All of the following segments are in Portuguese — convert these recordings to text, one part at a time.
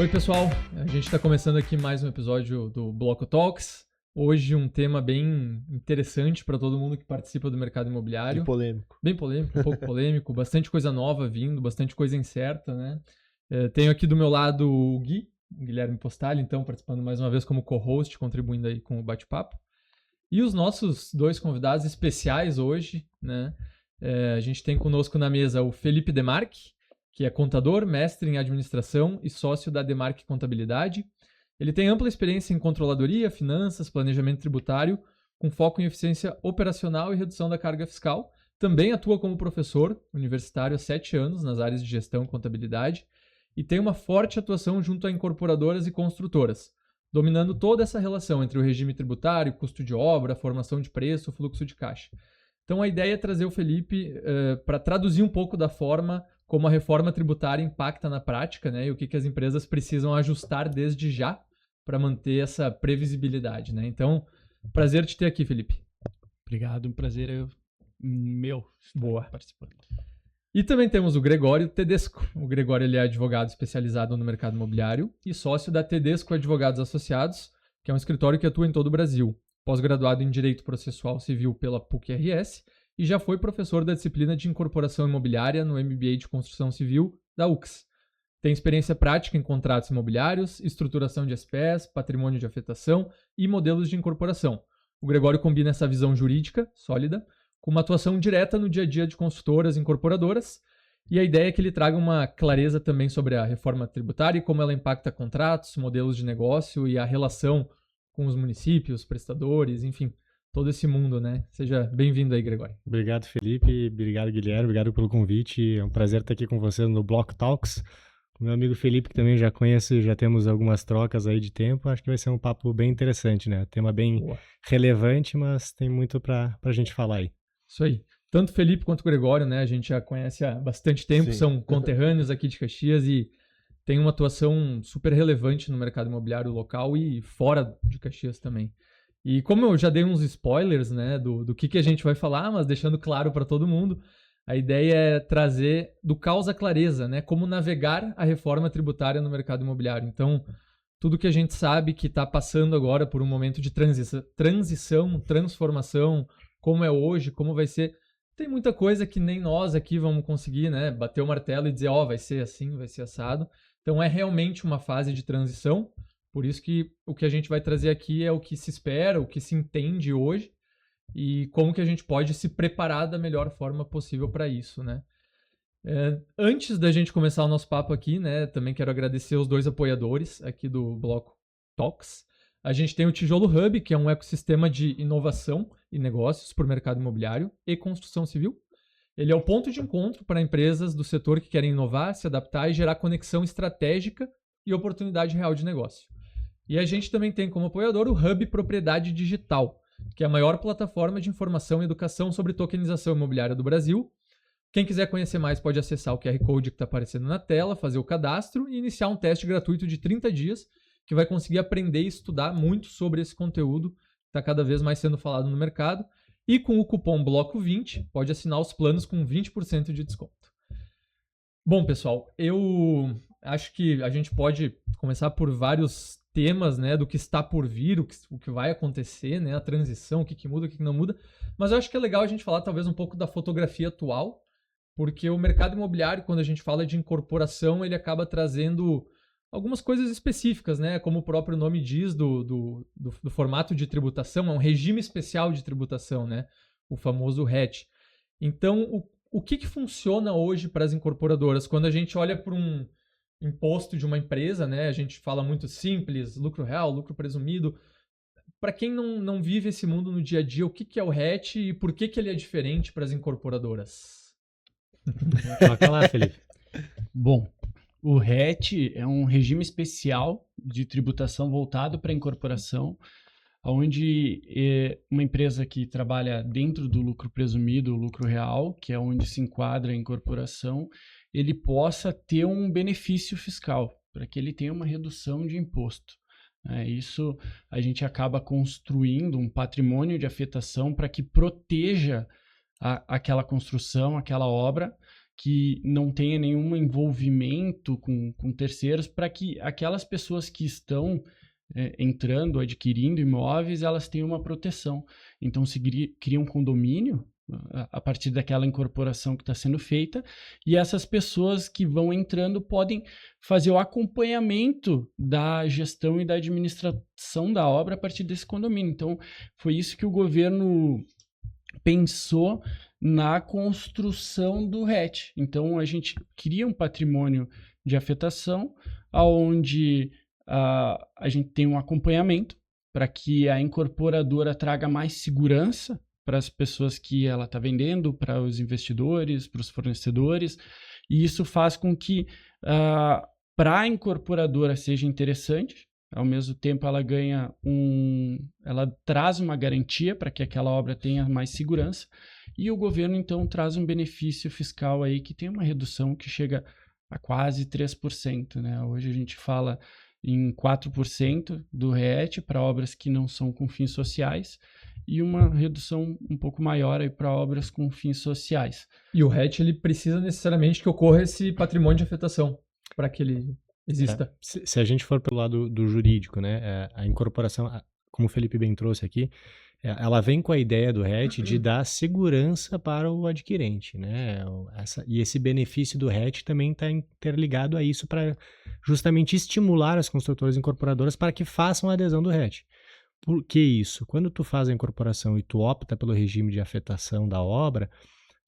Oi, pessoal. A gente está começando aqui mais um episódio do Bloco Talks. Hoje um tema bem interessante para todo mundo que participa do mercado imobiliário. E polêmico. Bem polêmico, um pouco polêmico, bastante coisa nova vindo, bastante coisa incerta, né? Tenho aqui do meu lado o Gui, o Guilherme Postali, então participando mais uma vez como co-host, contribuindo aí com o bate-papo. E os nossos dois convidados especiais hoje, né? A gente tem conosco na mesa o Felipe Demarque, que é contador, mestre em administração e sócio da Demarque Contabilidade. Ele tem ampla experiência em controladoria, finanças, planejamento tributário, com foco em eficiência operacional e redução da carga fiscal. Também atua como professor universitário há 7 anos nas áreas de gestão e contabilidade e tem uma forte atuação junto a incorporadoras e construtoras, dominando toda essa relação entre o regime tributário, custo de obra, formação de preço, fluxo de caixa. Então a ideia é trazer o Felipe para traduzir um pouco da forma como a reforma tributária impacta na prática, né, e o que as empresas precisam ajustar desde já para manter essa previsibilidade, né? Então, prazer te ter aqui, Felipe. Obrigado, um prazer é meu Boa. participando. E também temos o Gregório Tedesco. O Gregório ele é advogado especializado no mercado imobiliário e sócio da Tedesco Advogados Associados, que é um escritório que atua em todo o Brasil. Pós-graduado em Direito Processual Civil pela PUC-RS e já foi professor da disciplina de Incorporação Imobiliária no MBA de Construção Civil da UX. Tem experiência prática em contratos imobiliários, estruturação de SPEs, patrimônio de afetação e modelos de incorporação. O Gregório combina essa visão jurídica, sólida, com uma atuação direta no dia a dia de construtoras e incorporadoras, e a ideia é que ele traga uma clareza também sobre a reforma tributária e como ela impacta contratos, modelos de negócio e a relação com os municípios, prestadores, enfim, todo esse mundo, né? Seja bem-vindo aí, Gregório. Obrigado, Felipe. Obrigado, Guilherme. Obrigado pelo convite. É um prazer estar aqui com você no Bloco Talks. O meu amigo Felipe, que também já conheço, já temos algumas trocas aí de tempo. Acho que vai ser um papo bem interessante, né? Tema bem relevante, mas tem muito para a gente falar aí. Isso aí. Tanto o Felipe quanto o Gregório, né? A gente já conhece há bastante tempo, Sim. São conterrâneos aqui de Caxias e tem uma atuação super relevante no mercado imobiliário local e fora de Caxias também. E como eu já dei uns spoilers, né, do que a gente vai falar, mas deixando claro para todo mundo, a ideia é trazer do caos à clareza, né, como navegar a reforma tributária no mercado imobiliário. Então, tudo que a gente sabe que está passando agora por um momento de transição, transformação, como é hoje, como vai ser, tem muita coisa que nem nós aqui vamos conseguir, né, bater o martelo e dizer, vai ser assim, vai ser assado. Então, é realmente uma fase de transição. Por isso que o que a gente vai trazer aqui é o que se espera, o que se entende hoje e como que a gente pode se preparar da melhor forma possível para isso, né? Antes da gente começar o nosso papo aqui, né, também quero agradecer os dois apoiadores aqui do Bloco Talks. A gente tem o Tijolo Hub, que é um ecossistema de inovação e negócios para o mercado imobiliário e construção civil. Ele é o ponto de encontro para empresas do setor que querem inovar, se adaptar e gerar conexão estratégica e oportunidade real de negócio. E a gente também tem como apoiador o Hub Propriedade Digital, que é a maior plataforma de informação e educação sobre tokenização imobiliária do Brasil. Quem quiser conhecer mais pode acessar o QR Code que está aparecendo na tela, fazer o cadastro e iniciar um teste gratuito de 30 dias, que vai conseguir aprender e estudar muito sobre esse conteúdo que está cada vez mais sendo falado no mercado. E com o cupom BLOCO20, pode assinar os planos com 20% de desconto. Bom, pessoal, eu acho que a gente pode começar por vários temas, né, do que está por vir, o que vai acontecer, né, a transição, o que muda, o que não muda. Mas eu acho que é legal a gente falar talvez um pouco da fotografia atual, porque o mercado imobiliário, quando a gente fala de incorporação, ele acaba trazendo algumas coisas específicas, né, como o próprio nome diz do formato de tributação, é um regime especial de tributação, né, o famoso RET. Então, o que funciona hoje para as incorporadoras? Quando a gente olha para um imposto de uma empresa, né? A gente fala muito simples, lucro real, lucro presumido. Para quem não vive esse mundo no dia a dia, o que é o RET e por que ele é diferente para as incorporadoras? Toca lá, Felipe. Bom, o RET é um regime especial de tributação voltado para a incorporação, onde uma empresa que trabalha dentro do lucro presumido, o lucro real, que é onde se enquadra a incorporação, ele possa ter um benefício fiscal, para que ele tenha uma redução de imposto. Isso a gente acaba construindo um patrimônio de afetação para que proteja aquela construção, aquela obra, que não tenha nenhum envolvimento com terceiros, para que aquelas pessoas que estão entrando, adquirindo imóveis, elas tenham uma proteção. Então, se cria um condomínio a partir daquela incorporação que está sendo feita, e essas pessoas que vão entrando podem fazer o acompanhamento da gestão e da administração da obra a partir desse condomínio. Então, foi isso que o governo pensou na construção do RET. Então, a gente cria um patrimônio de afetação, onde a gente tem um acompanhamento para que a incorporadora traga mais segurança para as pessoas que ela está vendendo, para os investidores, para os fornecedores, e isso faz com que para a incorporadora seja interessante. Ao mesmo tempo, ela ela traz uma garantia para que aquela obra tenha mais segurança, e o governo, então, traz um benefício fiscal aí que tem uma redução que chega a quase 3%, né? Hoje a gente fala em 4% do RET para obras que não são com fins sociais, e uma redução um pouco maior aí para obras com fins sociais. E o RET, ele precisa necessariamente que ocorra esse patrimônio de afetação para que ele exista. Se a gente for pelo lado do jurídico, né, a incorporação, como o Felipe bem trouxe aqui, ela vem com a ideia do RET de dar segurança para o adquirente, né? E esse benefício do RET também está interligado a isso, para justamente estimular as construtoras incorporadoras para que façam a adesão do RET. Por que isso? Quando tu faz a incorporação e tu opta pelo regime de afetação da obra,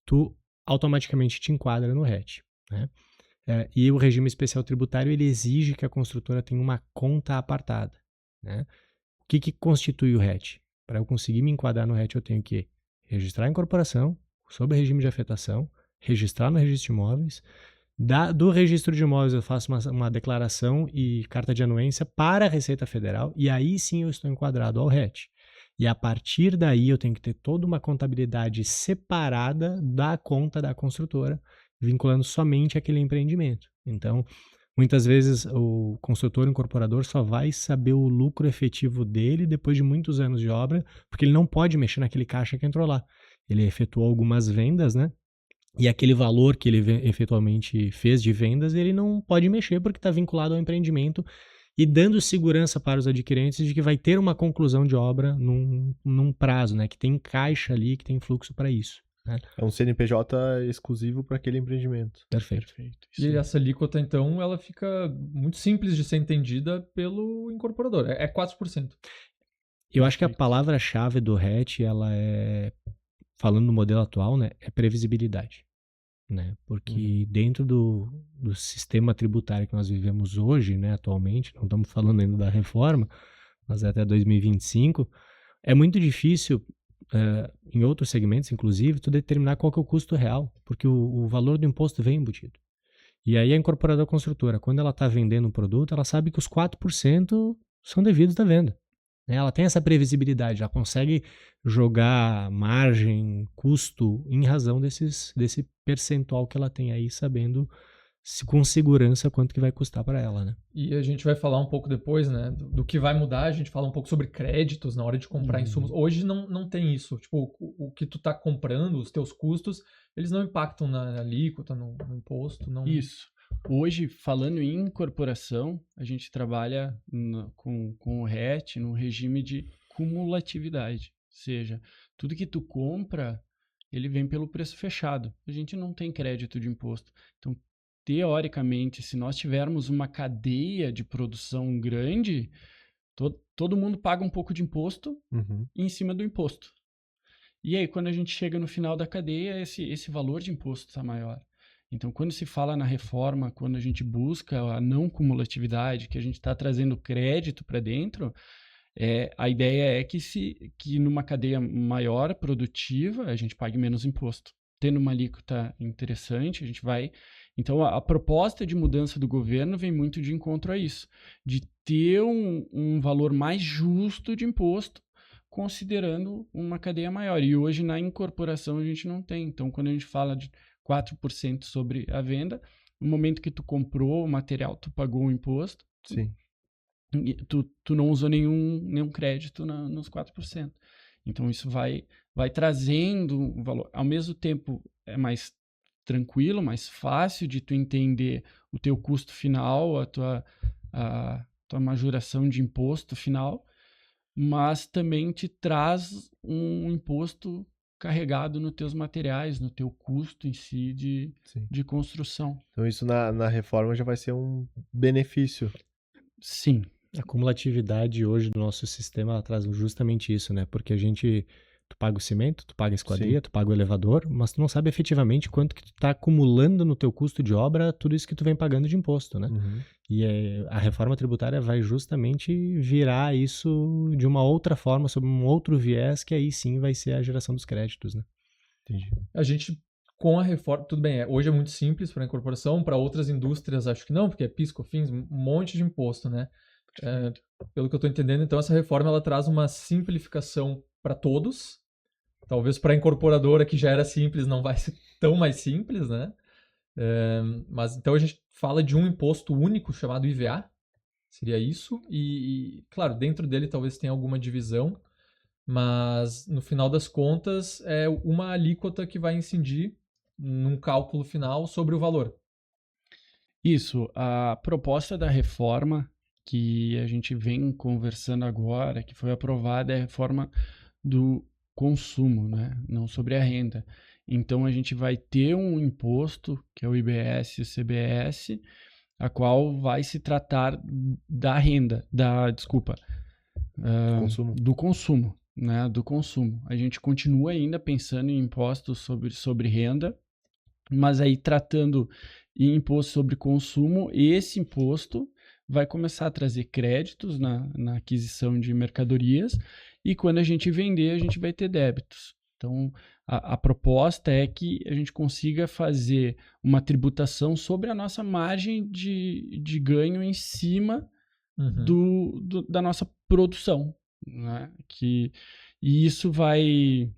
tu automaticamente te enquadra no RET, né? E o regime especial tributário, ele exige que a construtora tenha uma conta apartada, né? O que constitui o RET? Para eu conseguir me enquadrar no RET, eu tenho que registrar a incorporação sob regime de afetação, registrar no registro de imóveis. Do registro de imóveis, eu faço uma declaração e carta de anuência para a Receita Federal, e aí sim eu estou enquadrado ao RET. E a partir daí eu tenho que ter toda uma contabilidade separada da conta da construtora, vinculando somente aquele empreendimento. Então, muitas vezes o construtor incorporador só vai saber o lucro efetivo dele depois de muitos anos de obra, porque ele não pode mexer naquele caixa que entrou lá. Ele efetuou algumas vendas, né? E aquele valor que ele efetualmente fez de vendas, ele não pode mexer porque está vinculado ao empreendimento, e dando segurança para os adquirentes de que vai ter uma conclusão de obra num prazo, né? Que tem caixa ali, que tem fluxo para isso. Né? É um CNPJ exclusivo para aquele empreendimento. Perfeito. E essa alíquota, então, ela fica muito simples de ser entendida pelo incorporador. É 4%. Eu acho que a palavra-chave do RET, ela é, falando no modelo atual, né, é previsibilidade. Né? Porque dentro do sistema tributário que nós vivemos hoje, né, atualmente, não estamos falando ainda da reforma, mas até 2025, é muito difícil, em outros segmentos, inclusive, tu determinar qual que é o custo real, porque o valor do imposto vem embutido. E aí a incorporadora construtora, quando ela está vendendo um produto, ela sabe que os 4% são devidos da venda. Ela tem essa previsibilidade, ela consegue jogar margem, custo, em razão desse percentual que ela tem aí, sabendo com segurança quanto que vai custar para ela, né? E a gente vai falar um pouco depois, né, do que vai mudar. A gente fala um pouco sobre créditos na hora de comprar insumos. Hoje não tem isso. Tipo, o que tu tá comprando, os teus custos, eles não impactam na alíquota, no imposto. Não... Isso. Hoje, falando em incorporação, a gente trabalha com o RET no regime de cumulatividade. Ou seja, tudo que tu compra, ele vem pelo preço fechado. A gente não tem crédito de imposto. Então, teoricamente, se nós tivermos uma cadeia de produção grande, todo mundo paga um pouco de imposto em cima do imposto. E aí, quando a gente chega no final da cadeia, esse valor de imposto está maior. Então, quando se fala na reforma, quando a gente busca a não cumulatividade, que a gente está trazendo crédito para dentro, a ideia é que numa cadeia maior, produtiva, a gente pague menos imposto. Tendo uma alíquota interessante, a gente vai... Então, a proposta de mudança do governo vem muito de encontro a isso, de ter um valor mais justo de imposto, considerando uma cadeia maior. E hoje, na incorporação, a gente não tem. Então, quando a gente fala de 4% sobre a venda, no momento que tu comprou o material, tu pagou o imposto. Sim. Tu não usou nenhum crédito nos 4%. Então, isso vai trazendo um valor. Ao mesmo tempo, é mais tranquilo, mais fácil de tu entender o teu custo final, a tua majoração de imposto final, mas também te traz um imposto carregado nos teus materiais, no teu custo em si de construção. Então isso na reforma já vai ser um benefício. Sim. A cumulatividade hoje do nosso sistema ela traz justamente isso, né? Porque tu paga o cimento, tu paga a esquadria, tu paga o elevador, mas tu não sabe efetivamente quanto que tu tá acumulando no teu custo de obra tudo isso que tu vem pagando de imposto, né? E a reforma tributária vai justamente virar isso de uma outra forma, sob um outro viés, que aí sim vai ser a geração dos créditos, né? Entendi. A gente, com a reforma, tudo bem, hoje é muito simples para a incorporação, para outras indústrias acho que não, porque é PIS, COFINS, um monte de imposto, né? Pelo que eu estou entendendo, então essa reforma ela traz uma simplificação para todos. Talvez para a incorporadora que já era simples não vai ser tão mais simples, né? Mas então a gente fala de um imposto único chamado IVA, seria isso, e claro, dentro dele talvez tenha alguma divisão, mas no final das contas é uma alíquota que vai incidir num cálculo final sobre o valor. Isso, a proposta da reforma que a gente vem conversando agora, que foi aprovada, é a reforma do consumo, né? Não sobre a renda. Então a gente vai ter um imposto, que é o IBS e o CBS, a qual vai se tratar da renda, do consumo, né? Do consumo. A gente continua ainda pensando em impostos sobre renda, mas aí tratando em imposto sobre consumo, esse imposto vai começar a trazer créditos na aquisição de mercadorias, e quando a gente vender, a gente vai ter débitos. Então, a proposta é que a gente consiga fazer uma tributação sobre a nossa margem de ganho em cima da nossa produção, né? E isso vai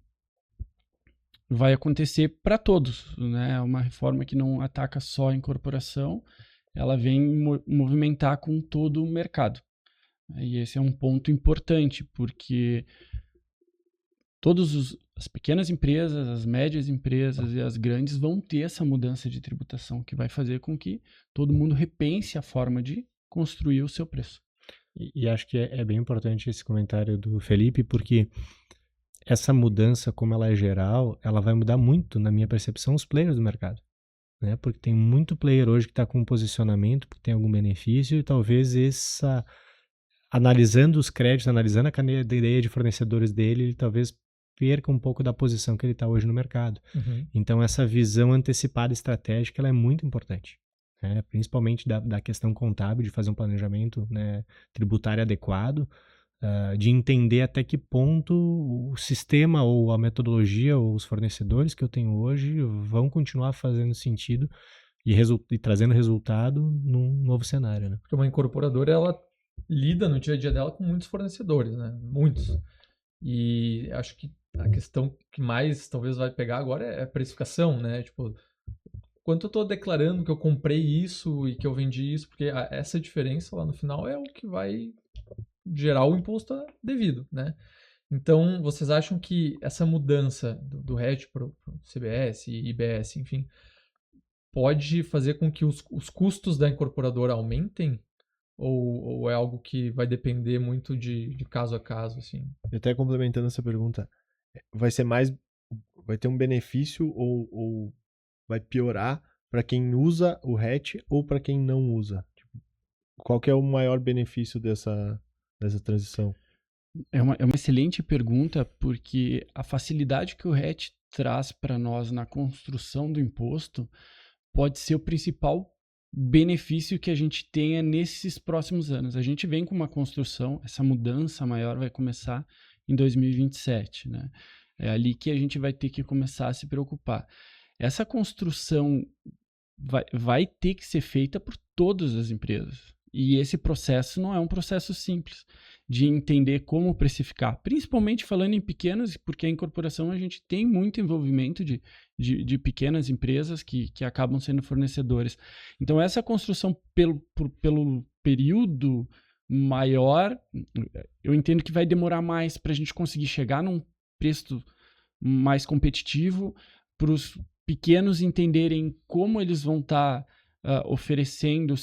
acontecer para todos, né? É uma reforma que não ataca só a incorporação, ela vem movimentar com todo o mercado. E esse é um ponto importante, porque as pequenas empresas, as médias empresas e as grandes vão ter essa mudança de tributação que vai fazer com que todo mundo repense a forma de construir o seu preço. E acho que é bem importante esse comentário do Felipe, porque essa mudança, como ela é geral, ela vai mudar muito, na minha percepção, os players do mercado. Né? Porque tem muito player hoje que está com um posicionamento, porque tem algum benefício, e talvez analisando os créditos, analisando a cadeia de fornecedores dele, ele talvez perca um pouco da posição que ele está hoje no mercado. Então, essa visão antecipada estratégica ela é muito importante. Né? Principalmente da questão contábil, de fazer um planejamento, né, tributário adequado, de entender até que ponto o sistema ou a metodologia ou os fornecedores que eu tenho hoje vão continuar fazendo sentido e trazendo resultado num novo cenário, né? Porque uma incorporadora, ela lida no dia a dia dela com muitos fornecedores, né? Muitos. E acho que a questão que mais talvez vai pegar agora é a precificação, né? Tipo, quanto eu estou declarando que eu comprei isso e que eu vendi isso, porque essa diferença lá no final é o que vai gerar o imposto devido, né? Então, vocês acham que essa mudança do RET para o CBS e IBS, enfim, pode fazer com que os custos da incorporadora aumentem? Ou é algo que vai depender muito de caso a caso, assim? E até complementando essa pergunta, vai ter um benefício ou vai piorar para quem usa o RET ou para quem não usa? Tipo, qual que é o maior benefício dessa transição? É uma excelente pergunta, porque a facilidade que o RET traz para nós na construção do imposto pode ser o principal benefício que a gente tenha nesses próximos anos. A gente vem com uma construção, essa mudança maior vai começar em 2027, né? É ali que a gente vai ter que começar a se preocupar. Essa construção vai ter que ser feita por todas as empresas. E esse processo não é um processo simples de entender como precificar, principalmente falando em pequenas, porque a incorporação a gente tem muito envolvimento de pequenas empresas que acabam sendo fornecedores. Então, essa construção pelo período maior, eu entendo que vai demorar mais para a gente conseguir chegar num preço mais competitivo para os pequenos entenderem como eles vão estar oferecendo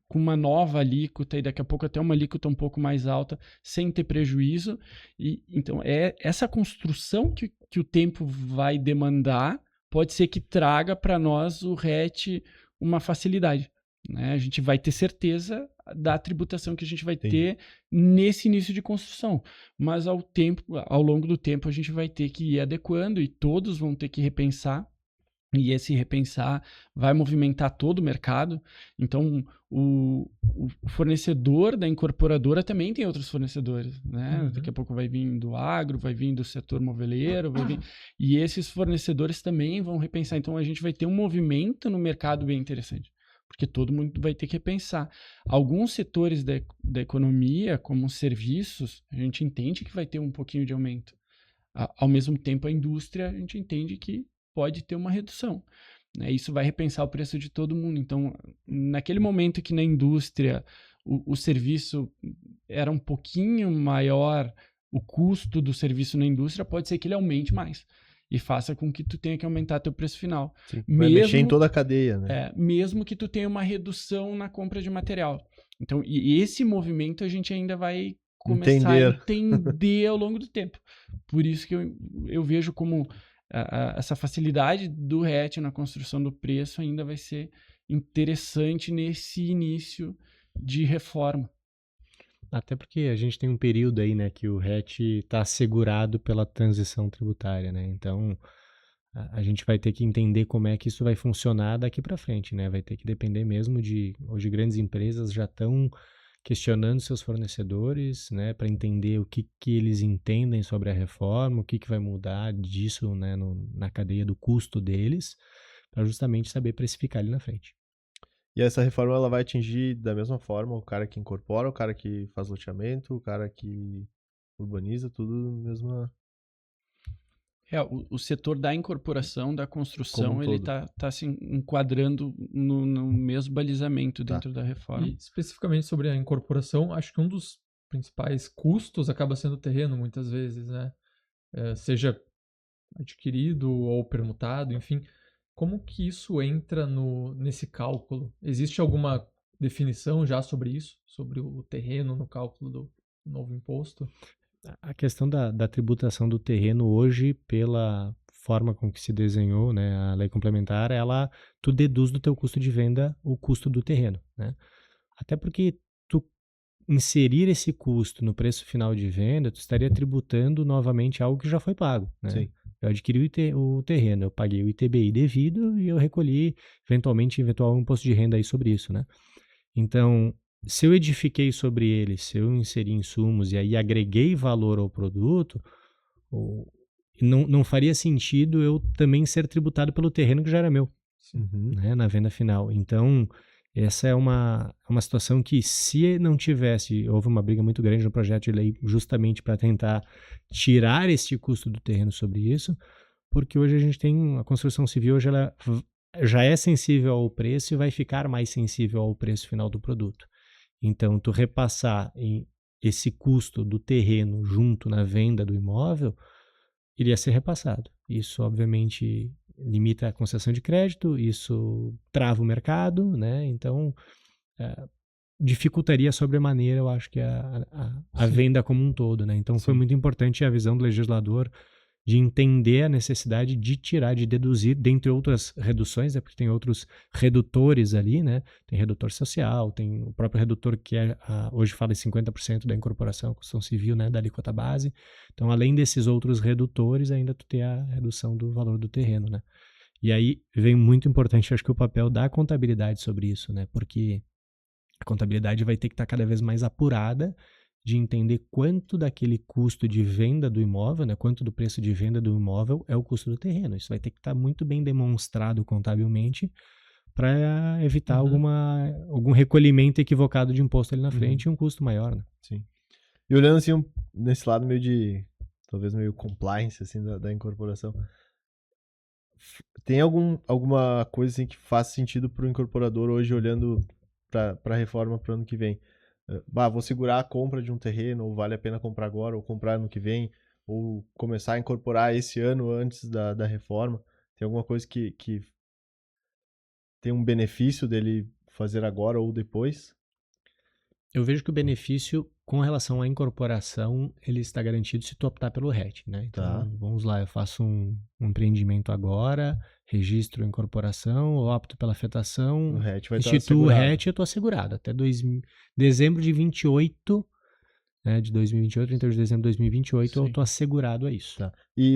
com uma nova alíquota e daqui a pouco até uma alíquota um pouco mais alta, sem ter prejuízo. E, então, essa construção que o tempo vai demandar, pode ser que traga para nós o RET uma facilidade. Né? A gente vai ter certeza da tributação que a gente vai ter nesse início de construção. Mas ao longo do tempo, a gente vai ter que ir adequando e todos vão ter que repensar. E esse repensar vai movimentar todo o mercado. Então, o fornecedor da incorporadora também tem outros fornecedores. Né? Daqui a pouco vai vir do agro, vai vir do setor moveleiro, vai vir... E esses fornecedores também vão repensar. Então, a gente vai ter um movimento no mercado bem interessante. Porque todo mundo vai ter que repensar. Alguns setores da economia, como serviços, a gente entende que vai ter um pouquinho de aumento. Ao mesmo tempo, a indústria, a gente entende que pode ter uma redução. Né? Isso vai repensar o preço de todo mundo. Então, naquele momento que na indústria o serviço era um pouquinho maior, o custo do serviço na indústria, pode ser que ele aumente mais. E faça com que tu tenha que aumentar teu preço final. Sim, vai mexer em toda a cadeia, né? Mesmo que tu tenha uma redução na compra de material. Então, e esse movimento a gente ainda vai começar a entender ao longo do tempo. Por isso que eu vejo como essa facilidade do RET na construção do preço ainda vai ser interessante nesse início de reforma. Até porque a gente tem um período aí, né, que o RET está assegurado pela transição tributária, né? Então, a gente vai ter que entender como é que isso vai funcionar daqui para frente, né? Vai ter que depender mesmo de... Hoje, grandes empresas já estão questionando seus fornecedores, né, para entender o que eles entendem sobre a reforma, o que vai mudar disso, né, na cadeia do custo deles, para justamente saber precificar ali na frente. E essa reforma ela vai atingir da mesma forma o cara que incorpora, o cara que faz loteamento, o cara que urbaniza, tudo mesma... O setor da incorporação, da construção, ele tá se enquadrando no mesmo balizamento dentro da reforma. E especificamente sobre a incorporação, acho que um dos principais custos acaba sendo o terreno, muitas vezes, né? Seja adquirido ou permutado, enfim. Como que isso entra nesse cálculo? Existe alguma definição já sobre isso? Sobre o terreno no cálculo do novo imposto? A questão da tributação do terreno hoje, pela forma com que se desenhou, né, a lei complementar, tu deduz do teu custo de venda o custo do terreno, né? Até porque tu inserir esse custo no preço final de venda, tu estaria tributando novamente algo que já foi pago, né? Sim. Eu adquiri o terreno, eu paguei o ITBI devido e eu recolhi eventual imposto de renda aí sobre isso, né? Então, se eu edifiquei sobre ele, se eu inseri insumos e aí agreguei valor ao produto, não faria sentido eu também ser tributado pelo terreno que já era meu, né, na venda final. Então, essa é uma situação que, se não tivesse, houve uma briga muito grande no projeto de lei justamente para tentar tirar este custo do terreno sobre isso, porque hoje a gente tem a construção civil, hoje ela já é sensível ao preço e vai ficar mais sensível ao preço final do produto. Então, tu repassar esse custo do terreno junto na venda do imóvel, iria ser repassado. Isso, obviamente, limita a concessão de crédito, isso trava o mercado, né? Então, dificultaria sobremaneira, eu acho que a venda como um todo, né? Então, foi muito importante a visão do legislador de entender a necessidade de tirar, de deduzir, dentre outras reduções, né, porque tem outros redutores ali, né? Tem redutor social, tem o próprio redutor que hoje fala em 50% da incorporação, construção civil, né, da alíquota base. Então, além desses outros redutores, ainda tu tem a redução do valor do terreno, né? E aí vem muito importante, acho que o papel da contabilidade sobre isso, né? Porque a contabilidade vai ter que estar cada vez mais apurada de entender quanto daquele custo de venda do imóvel, né, quanto do preço de venda do imóvel é o custo do terreno. Isso vai ter que estar muito bem demonstrado contabilmente para evitar algum recolhimento equivocado de imposto ali na frente e um custo maior, né? Sim. E olhando assim, nesse lado talvez meio compliance assim, da incorporação, tem alguma coisa assim que faz sentido para o incorporador hoje olhando para a reforma para o ano que vem? Vou segurar a compra de um terreno, ou vale a pena comprar agora, ou comprar ano que vem, ou começar a incorporar esse ano antes da reforma. Tem alguma coisa que tem um benefício dele fazer agora ou depois? Eu vejo que o benefício com relação à incorporação, ele está garantido se tu optar pelo RET, né? Então, Tá. vamos lá, eu faço um empreendimento agora, registro a incorporação, opto pela O afetação, RET vai estar instituo o assegurado. RET, eu estou assegurado. Até dezembro de 28, né, de 2028, 31 de dezembro de 2028, eu Sim. estou assegurado a isso. Tá. E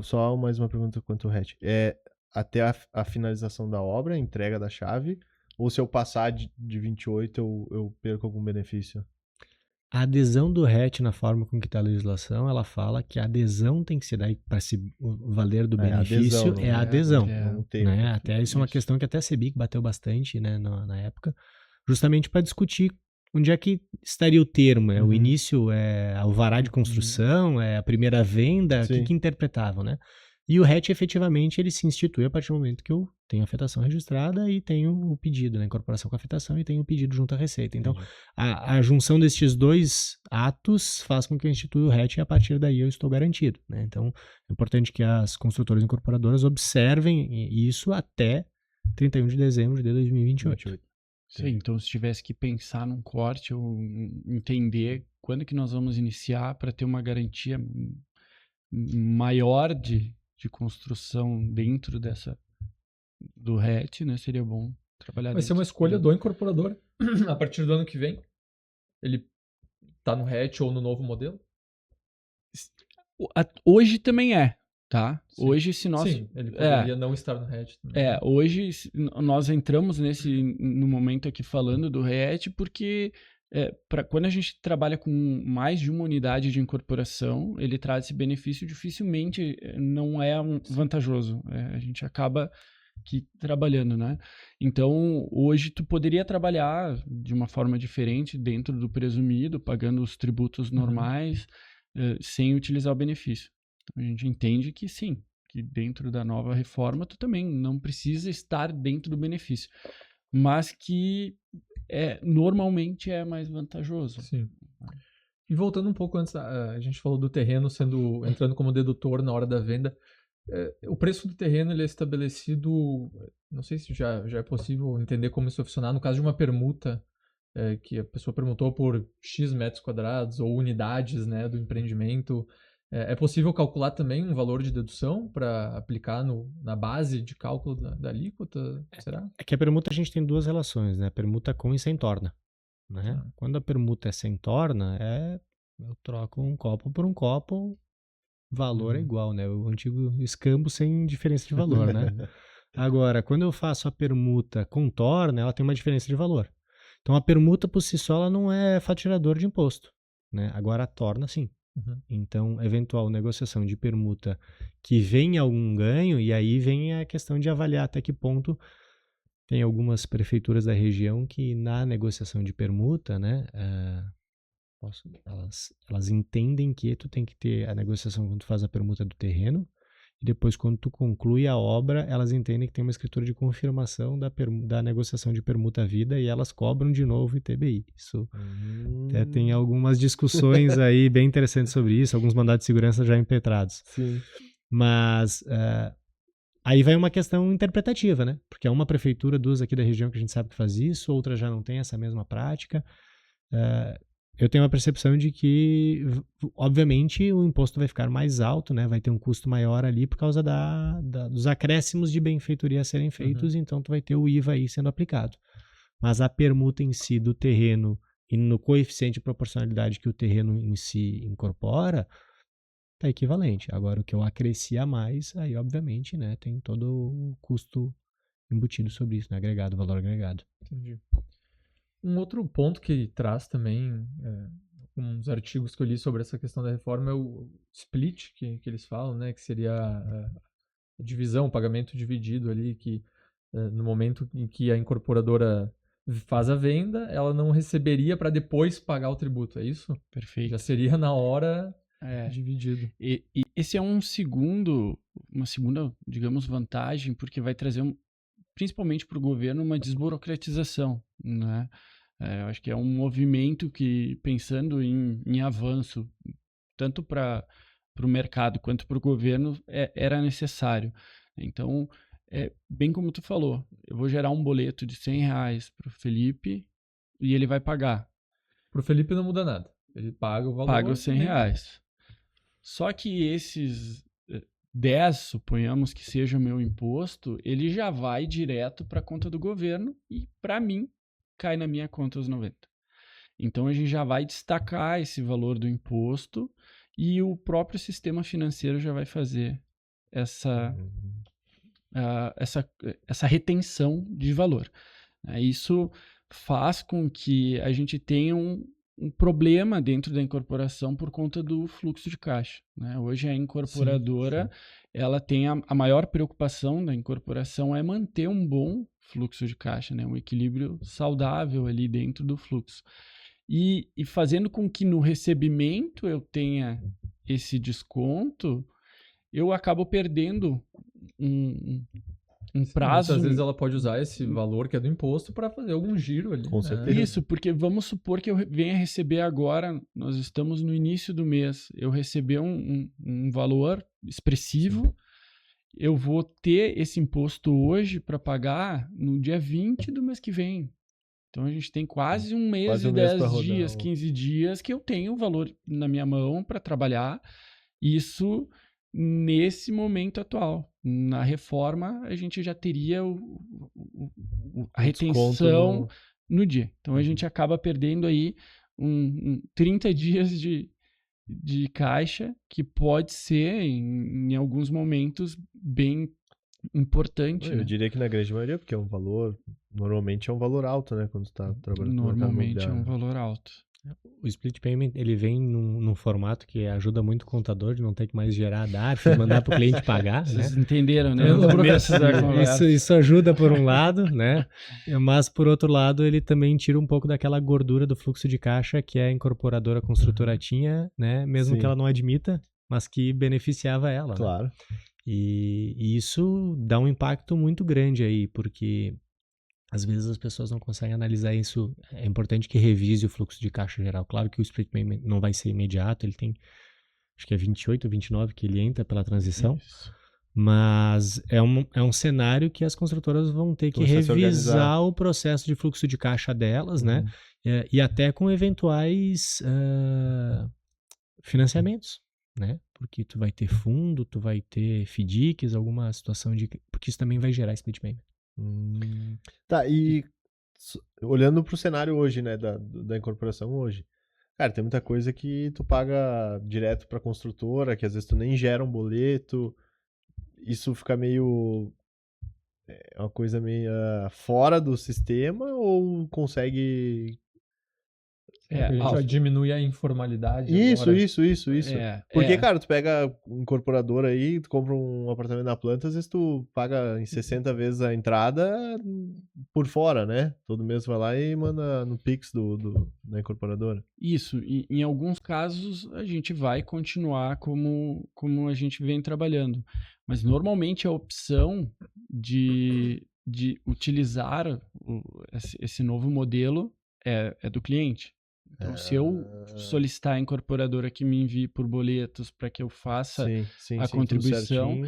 só mais uma pergunta quanto ao RET. É até a finalização da obra, a entrega da chave, ou se eu passar de 28, eu perco algum benefício? A adesão do RET na forma com que está a legislação, ela fala que a adesão tem que ser daí para se valer do benefício, adesão, é a não adesão. Não tem Né? benefício. Até isso é uma questão que até a CEBIC bateu bastante, né, na época, justamente para discutir onde é que estaria o termo. O início é o alvará de construção, é a primeira venda, o que interpretavam, né? E o RET, efetivamente, ele se institui a partir do momento que eu tenho a afetação registrada e tenho o pedido, né, incorporação com afetação, e tenho o pedido junto à Receita. Então, a junção destes dois atos faz com que eu institua o RET e a partir daí eu estou garantido, né? Então, é importante que as construtoras incorporadoras observem isso até 31 de dezembro de 2028. Sim, então se tivesse que pensar num corte ou entender quando que nós vamos iniciar para ter uma garantia maior de construção dentro do RET, né? Seria bom trabalhar Vai ser uma escolha do incorporador a partir do ano que vem. Ele tá no RET ou no novo modelo? Hoje também é, tá? Sim. Hoje, se nós... Sim, ele poderia não estar no RET também. Hoje nós entramos no momento aqui falando do RET porque quando a gente trabalha com mais de uma unidade de incorporação, ele traz esse benefício, dificilmente não é vantajoso. A gente acaba aqui trabalhando, né? Então, hoje tu poderia trabalhar de uma forma diferente dentro do presumido, pagando os tributos normais, sem utilizar o benefício. Então, a gente entende que sim, que dentro da nova reforma tu também não precisa estar dentro do benefício, mas que normalmente é mais vantajoso. Sim. E voltando um pouco antes, a gente falou do terreno entrando como dedutor na hora da venda. O preço do terreno ele é estabelecido, não sei se já é possível entender como isso vai funcionar, no caso de uma permuta, que a pessoa permutou por X metros quadrados ou unidades, né, do empreendimento. É possível calcular também um valor de dedução para aplicar na base de cálculo da alíquota? Será? É que a permuta a gente tem duas relações, né? Permuta com e sem torna. Né? Quando a permuta é sem torna, eu troco um copo por um copo, valor é igual, né? O antigo escambo sem diferença de valor, né? Agora, quando eu faço a permuta com torna, ela tem uma diferença de valor. Então, a permuta por si só ela não é faturador de imposto, né? Agora, a torna, sim. Então, eventual negociação de permuta que venha algum ganho, e aí vem a questão de avaliar até que ponto tem algumas prefeituras da região que na negociação de permuta, né, elas entendem que tu tem que ter a negociação quando tu faz a permuta do terreno, e depois quando tu conclui a obra, elas entendem que tem uma escritura de confirmação da negociação de permuta à vida e elas cobram de novo ITBI. Isso até tem algumas discussões aí bem interessantes sobre isso, alguns mandados de segurança já impetrados. Sim. Mas aí vai uma questão interpretativa, né? Porque é uma prefeitura, duas aqui da região que a gente sabe que faz isso, outra já não tem essa mesma prática. Eu tenho a percepção de que, obviamente, o imposto vai ficar mais alto, né? Vai ter um custo maior ali por causa dos acréscimos de benfeitoria a serem feitos, então tu vai ter o IVA aí sendo aplicado. Mas a permuta em si do terreno e no coeficiente de proporcionalidade que o terreno em si incorpora, tá equivalente. Agora, o que eu acresci a mais, aí, obviamente, né? Tem todo o custo embutido sobre isso, né? Agregado, valor agregado. Entendi. Um outro ponto que traz também, uns artigos que eu li sobre essa questão da reforma, é o split, que eles falam, né, que seria a divisão, o pagamento dividido ali, que no momento em que a incorporadora faz a venda, ela não receberia para depois pagar o tributo, é isso? Perfeito. Já seria na hora dividido. E esse é uma segunda, digamos, vantagem, porque vai trazer principalmente para o governo uma desburocratização, né? Eu acho que é um movimento que, pensando em avanço, tanto para o mercado quanto para o governo, era necessário. Então, bem como tu falou, eu vou gerar um boleto de R$100 para o Felipe e ele vai pagar. Pro Felipe não muda nada. Ele paga o valor. Paga os R$100. Só que esses 10, suponhamos que seja o meu imposto, ele já vai direto para a conta do governo e, para mim, cai na minha conta os 90. Então, a gente já vai destacar esse valor do imposto e o próprio sistema financeiro já vai fazer essa retenção de valor. Isso faz com que a gente tenha um problema dentro da incorporação por conta do fluxo de caixa. Hoje a incorporadora, ela tem a maior preocupação da incorporação é manter um bom fluxo de caixa, um equilíbrio saudável ali dentro do fluxo. E fazendo com que no recebimento eu tenha esse desconto, eu acabo perdendo um prazo. Muitas vezes ela pode usar esse valor que é do imposto para fazer algum giro ali. Com certeza. Isso, porque vamos supor que eu venha receber agora, nós estamos no início do mês, eu receber um valor expressivo, eu vou ter esse imposto hoje para pagar no dia 20 do mês que vem. Então a gente tem quase um mês e 10 dias, 15 dias que eu tenho o valor na minha mão para trabalhar. Isso nesse momento atual. Na reforma, a gente já teria a retenção no dia. Então, a gente acaba perdendo aí 30 dias de caixa, que pode ser, em alguns momentos, bem importante. Eu diria que na grande maioria, porque é um valor, normalmente é um valor alto, né? Quando tu tá trabalhando no mercado Normalmente é um imobiliário. valor alto. O split payment, ele vem num formato que ajuda muito o contador de não ter que mais gerar DARF, mandar para o cliente pagar, né? Vocês entenderam, né? No começo da conversa. Isso ajuda por um lado, né? Mas por outro lado, ele também tira um pouco daquela gordura do fluxo de caixa que a incorporadora construtora tinha, né? Mesmo que ela não admita, mas que beneficiava ela. Claro. Né? E isso dá um impacto muito grande aí, porque às vezes as pessoas não conseguem analisar isso. É importante que revise o fluxo de caixa geral. Claro que o split payment não vai ser imediato, ele tem, acho que é 28 ou 29 que ele entra pela transição. Isso. Mas é um cenário que as construtoras vão ter que revisar o processo de fluxo de caixa delas, né? E até com eventuais financiamentos, né? Porque tu vai ter fundo, tu vai ter FDICs, alguma situação de... Porque isso também vai gerar split payment. Tá, e olhando pro cenário hoje, né, da incorporação hoje, cara, tem muita coisa que tu paga direto pra construtora, que às vezes tu nem gera um boleto, isso fica meio, uma coisa meio fora do sistema, ou consegue... a gente já diminui a informalidade. Isso. Agora. Porque, cara, tu pega um incorporador aí, tu compra um apartamento na planta, às vezes tu paga em 60 vezes a entrada por fora, né? Todo mês vai lá e manda no Pix da incorporadora. Isso, e em alguns casos a gente vai continuar como a gente vem trabalhando. Mas normalmente a opção de utilizar esse novo modelo é do cliente. Então, se eu solicitar a incorporadora que me envie por boletos para que eu faça a contribuição,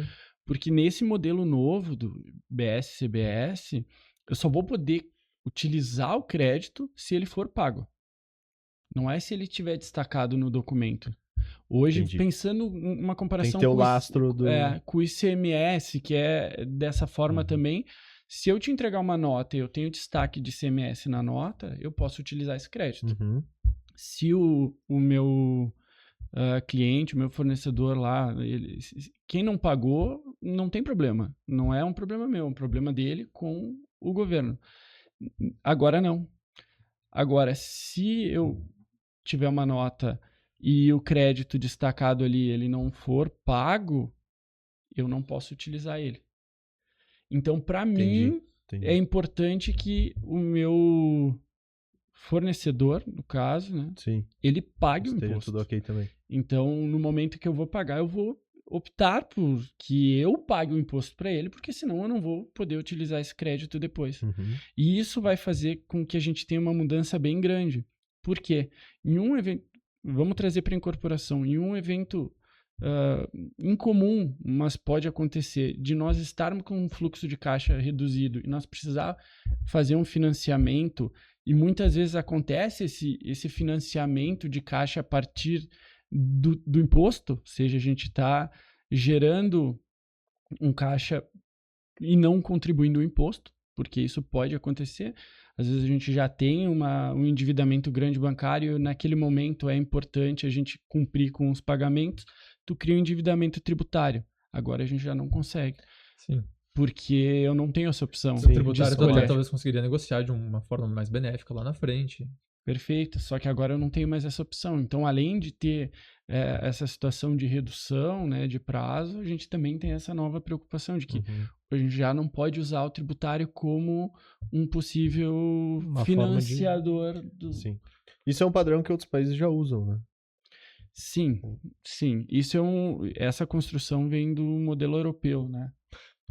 porque nesse modelo novo do BS-CBS, eu só vou poder utilizar o crédito se ele for pago. Não é se ele estiver destacado no documento. Hoje, pensando em uma comparação tem que ter o lastro com o ICMS, que é dessa forma também, se eu te entregar uma nota e eu tenho destaque de ICMS na nota, eu posso utilizar esse crédito. Se o meu cliente, o meu fornecedor lá, quem não pagou, não tem problema. Não é um problema meu, é um problema dele com o governo. Agora não. Agora, se eu tiver uma nota e o crédito destacado ali, ele não for pago, eu não posso utilizar ele. Então, para mim, é importante que o meu fornecedor, no caso, né, ele pague o imposto. Tudo ok também. Então, no momento que eu vou pagar, eu vou optar por que eu pague o imposto para ele, porque senão eu não vou poder utilizar esse crédito depois. E isso vai fazer com que a gente tenha uma mudança bem grande. Por quê? Em um evento, vamos trazer para a incorporação, em um evento incomum, mas pode acontecer, de nós estarmos com um fluxo de caixa reduzido e nós precisar fazer um financiamento, e muitas vezes acontece esse financiamento de caixa a partir do imposto, ou seja, a gente está gerando um caixa e não contribuindo o imposto, porque isso pode acontecer. Às vezes a gente já tem um endividamento grande bancário, e naquele momento é importante a gente cumprir com os pagamentos, tu cria um endividamento tributário. Agora a gente já não consegue. Sim. Porque eu não tenho essa opção. O tributário talvez conseguiria negociar de uma forma mais benéfica lá na frente. Perfeito, só que agora eu não tenho mais essa opção. Então, além de ter essa situação de redução, né, de prazo, a gente também tem essa nova preocupação de que a gente já não pode usar o tributário como um possível financiador do... Sim. Isso é um padrão que outros países já usam, né? Sim. Isso essa construção vem do modelo europeu, né?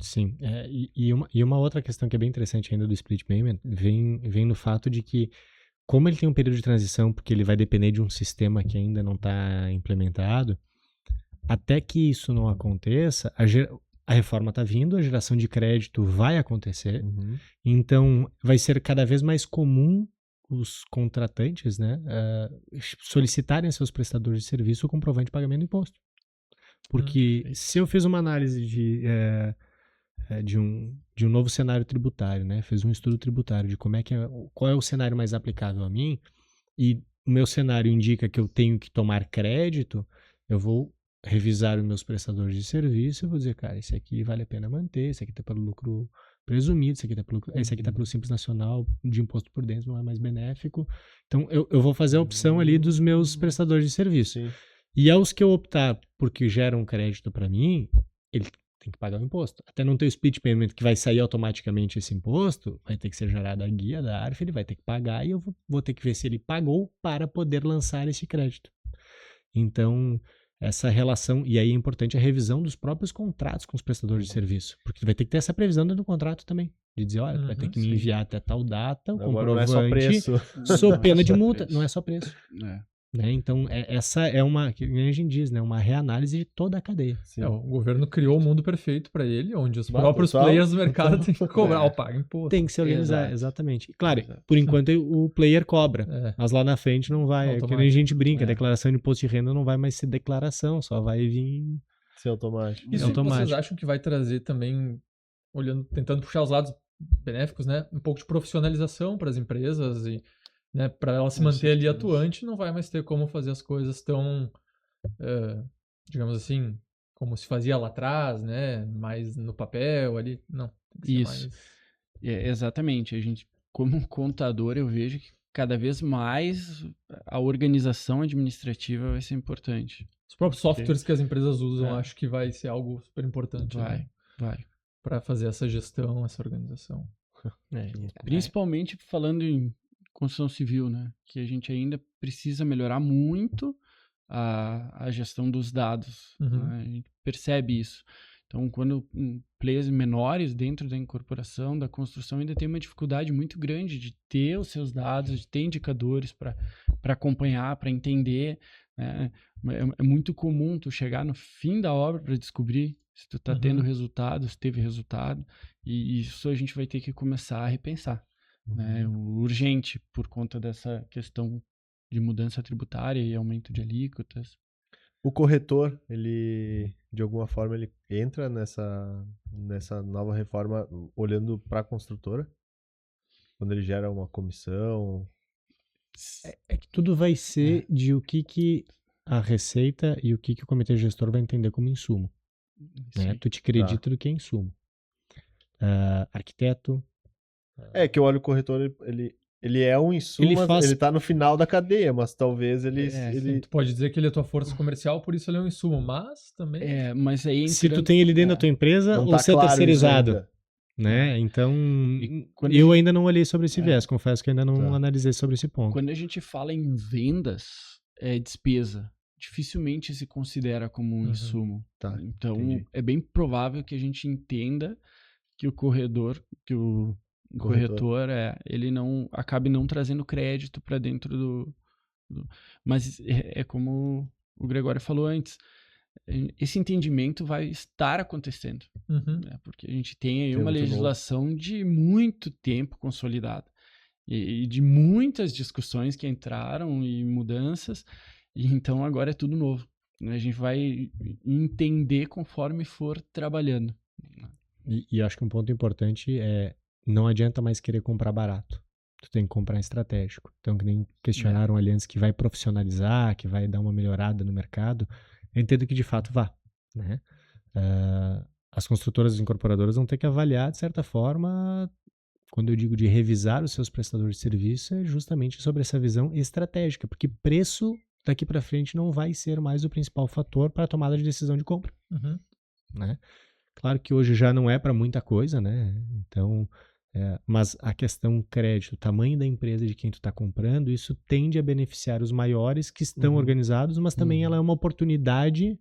Sim, e uma outra questão que é bem interessante ainda do split payment vem no fato de que, como ele tem um período de transição, porque ele vai depender de um sistema que ainda não está implementado, até que isso não aconteça, a reforma está vindo, a geração de crédito vai acontecer, então vai ser cada vez mais comum os contratantes, né, solicitarem a seus prestadores de serviço o comprovante de pagamento do imposto. Porque se eu fiz uma análise de um novo cenário tributário, né? Fez um estudo tributário de qual é o cenário mais aplicável a mim, e o meu cenário indica que eu tenho que tomar crédito, eu vou revisar os meus prestadores de serviço e vou dizer, cara, esse aqui vale a pena manter, esse aqui está pelo lucro presumido, esse aqui está pelo Simples Nacional de imposto por dentro, não é mais benéfico. Então, eu vou fazer a opção ali dos meus prestadores de serviço. Sim. E aos que eu optar porque geram crédito para mim, ele tem que pagar o imposto. Até não ter o split payment que vai sair automaticamente esse imposto, vai ter que ser gerada a guia da ARF, ele vai ter que pagar e eu vou ter que ver se ele pagou para poder lançar esse crédito. Então, essa relação, e aí é importante a revisão dos próprios contratos com os prestadores de serviço, porque vai ter que ter essa previsão dentro do contrato também, de dizer, olha, vai ter que me enviar até tal data, o Agora não é comprovante, só preço. sob pena de multa, não é só preço. É. Então, essa é uma, que a gente diz, né, uma reanálise de toda a cadeia. O governo criou o mundo perfeito para ele, onde os próprios players do mercado têm que cobrar o pago imposto. Tem que se organizar, exatamente. Claro, por enquanto o player cobra, mas lá na frente não vai. É que nem a gente brinca, a declaração de imposto de renda não vai mais ser declaração, só vai vir... Ser automático. Isso vocês acham que vai trazer também, tentando puxar os lados benéficos, né, um pouco de profissionalização para as empresas e, né, para ela se manter ali atuante, não vai mais ter como fazer as coisas tão, digamos assim, como se fazia lá atrás, né, mais no papel ali, não. Isso, exatamente. A gente, como contador, eu vejo que cada vez mais a organização administrativa vai ser importante. Os próprios softwares que as empresas usam, acho que vai ser algo super importante. Vai. Para fazer essa gestão, essa organização. Principalmente falando em construção civil, né? Que a gente ainda precisa melhorar muito a gestão dos dados. Né? A gente percebe isso. Então, quando players menores dentro da incorporação, da construção, ainda tem uma dificuldade muito grande de ter os seus dados, de ter indicadores para acompanhar, para entender. Né? É muito comum tu chegar no fim da obra para descobrir se tu está tendo resultado, se teve resultado. E isso a gente vai ter que começar a repensar. Né? Urgente por conta dessa questão de mudança tributária e aumento de alíquotas. O corretor, ele, de alguma forma, ele entra nessa nova reforma olhando para a construtora? Quando ele gera uma comissão? É que tudo vai ser de o que a Receita e o que o comitê gestor vai entender como insumo. Né? Tu te acredita do que é insumo. Arquiteto. Que eu olho o corretor, ele é um insumo, ele tá no final da cadeia, mas talvez ele... Tu pode dizer que ele é tua força comercial, por isso ele é um insumo, mas também... mas aí se tu tem ele dentro da tua empresa, ou você é terceirizado. Né? Então, eu ainda não olhei sobre esse viés, confesso que ainda não analisei sobre esse ponto. Quando a gente fala em vendas, é despesa. Dificilmente se considera como um insumo. Então, é bem provável que a gente entenda que o corretor, ele não acabe não trazendo crédito para dentro do... Mas é como o Gregório falou antes, esse entendimento vai estar acontecendo, né? Porque a gente tem aí uma legislação de muito tempo consolidada e de muitas discussões que entraram e mudanças, e então agora é tudo novo, né? A gente vai entender conforme for trabalhando. E acho que um ponto importante é não adianta mais querer comprar barato. Tu tem que comprar estratégico. Então, que nem questionaram ali antes, que vai profissionalizar, que vai dar uma melhorada no mercado, eu entendo que de fato vá, né? As construtoras e incorporadoras vão ter que avaliar, de certa forma, quando eu digo de revisar os seus prestadores de serviço, é justamente sobre essa visão estratégica, porque preço daqui para frente não vai ser mais o principal fator para a tomada de decisão de compra, né? Claro que hoje já não é para muita coisa, né? Então, mas a questão crédito, o tamanho da empresa de quem tu está comprando, isso tende a beneficiar os maiores que estão organizados, mas também ela é uma oportunidade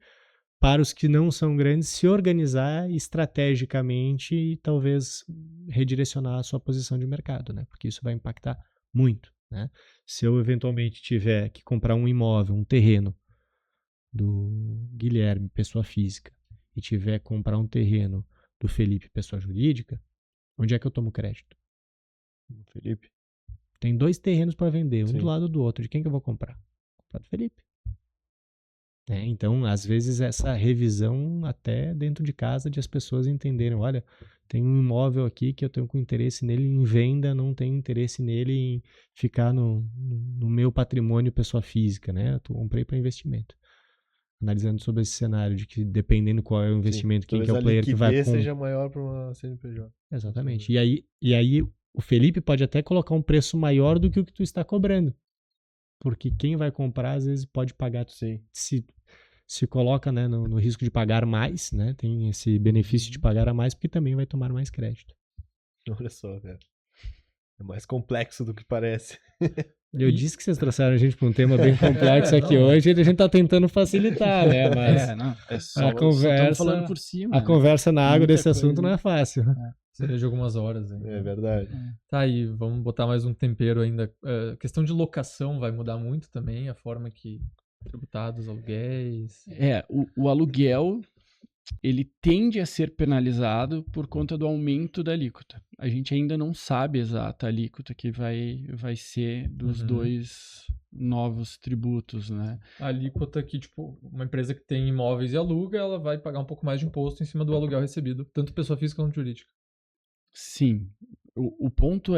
para os que não são grandes se organizar estrategicamente e talvez redirecionar a sua posição de mercado, né? Porque isso vai impactar muito, né? Se eu eventualmente tiver que comprar um imóvel, um terreno do Guilherme, pessoa física, e tiver que comprar um terreno do Felipe, pessoa jurídica, onde é que eu tomo crédito? Felipe. Tem 2 terrenos para vender, um Sim. do lado do outro. De quem que eu vou comprar? Comprar do Felipe. Então, às vezes, essa revisão até dentro de casa de as pessoas entenderem, olha, tem um imóvel aqui que eu tenho com interesse nele em venda, não tenho interesse nele em ficar no meu patrimônio pessoa física, né? Eu comprei para investimento. Analisando sobre esse cenário de que dependendo qual é o investimento, quem que é o player que vai... Talvez a liquidez seja maior para uma CNPJ. Exatamente. E aí o Felipe pode até colocar um preço maior do que o que tu está cobrando. Porque quem vai comprar, às vezes, pode pagar... Sim. Se coloca, né, no risco de pagar mais, né? Tem esse benefício de pagar a mais, porque também vai tomar mais crédito. Olha só, cara. É mais complexo do que parece. Eu disse que vocês trouxeram a gente para um tema bem complexo aqui hoje e a gente tá tentando facilitar, né? Mas só estamos falando por cima. A conversa na água desse assunto não é fácil. Seria de algumas horas. É verdade. Tá aí, vamos botar mais um tempero ainda. Questão de locação vai mudar muito também, a forma que tributados, aluguéis. O aluguel, ele tende a ser penalizado por conta do aumento da alíquota. A gente ainda não sabe a exata alíquota que vai ser dos dois novos tributos, né? A alíquota que, tipo, uma empresa que tem imóveis e aluga, ela vai pagar um pouco mais de imposto em cima do aluguel recebido, tanto pessoa física quanto jurídica. Sim. O ponto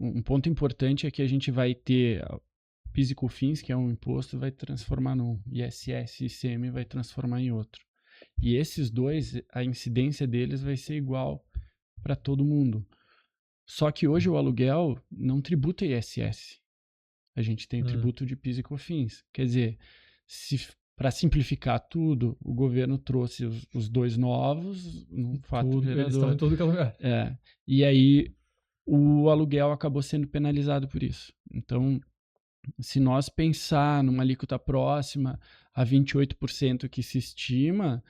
um ponto importante é que a gente vai ter PIS e COFINS, que é um imposto, vai transformar num ISS e ICM vai transformar em outro. E esses dois, a incidência deles vai ser igual para todo mundo. Só que hoje o aluguel não tributa ISS. A gente tem tributo de PIS e COFINS. Quer dizer, para simplificar tudo, o governo trouxe os dois novos, no fato Eles estão em todo que é lugar. E aí o aluguel acabou sendo penalizado por isso. Então, se nós pensar numa alíquota próxima a 28% que se estima,